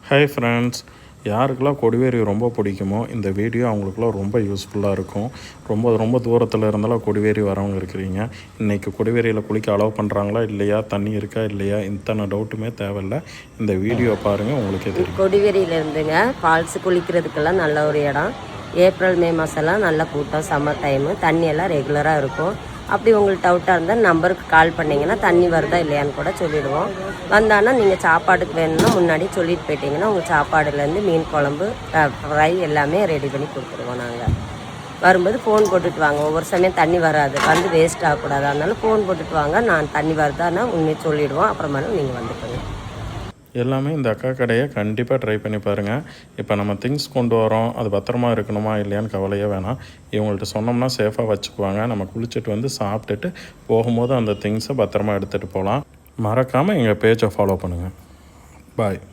Hi friends, யாருக்கெல்லாம் கொடிவேரி ரொம்ப பிடிக்குமோ இந்த வீடியோ அவங்களுக்குலாம் ரொம்ப யூஸ்ஃபுல்லாக இருக்கும். ரொம்ப தூரத்தில் இருந்தாலும் கொடிவேரி வரவங்க இருக்கிறீங்க. இன்றைக்கி கொடிவேரியில் குளிக்க அலோவ் பண்ணுறாங்களா இல்லையா, தண்ணி இருக்கா இல்லையா, இத்தனை டவுட்டுமே தேவையில்லை. இந்த வீடியோ பாருங்கள், உங்களுக்கே தெரியும். கொடிவேரியில் இருந்துங்க ஃபால்ஸு குளிக்கிறதுக்கெல்லாம் நல்ல ஒரு இடம். ஏப்ரல் மே மாதம்லாம் நல்ல கூட்டம், சம்மர் டைமு, தண்ணியெல்லாம் ரெகுலராக இருக்கும். அப்படி உங்களுக்கு டவுட்டாக இருந்தால் நம்பருக்கு கால் பண்ணிங்கன்னா தண்ணி வருதா இல்லையான்னு கூட சொல்லிவிடுவோம். வந்தான்னா நீங்கள் சாப்பாடுக்கு வேணும்னா முன்னாடி சொல்லிட்டு போயிட்டீங்கன்னா உங்கள் சாப்பாடுலேருந்து மீன் குழம்பு, ஃப்ரை எல்லாமே ரெடி பண்ணி கொடுத்துருவோம். நாங்கள் வரும்போது ஃபோன் போட்டுட்டு வாங்க. ஒவ்வொரு சமயம் தண்ணி வராது, வந்து வேஸ்ட் ஆகக்கூடாது. அதனால ஃபோன் போட்டுட்டு வாங்க. நான் தண்ணி வருதான்னா உண்மையை சொல்லிவிடுவோம். அப்புறமேலும் நீங்கள் வந்துக்கோங்க. எல்லாமே இந்த அக்கா கடையை கண்டிப்பாக ட்ரை பண்ணி பாருங்கள். இப்போ நம்ம திங்ஸ் கொண்டு வரோம், அது பத்திரமா இருக்கணுமா இல்லையான்னு கவலையே வேணாம். இவங்கள்ட்ட சொன்னோம்னா சேஃபாக வச்சுக்குவாங்க. நம்ம குளிச்சுட்டு வந்து சாப்பிட்டுட்டு போகும்போது அந்த திங்ஸை பத்திரமா எடுத்துகிட்டு போகலாம். மறக்காமல் எங்கள் பேஜை ஃபாலோ பண்ணுங்கள். பாய்.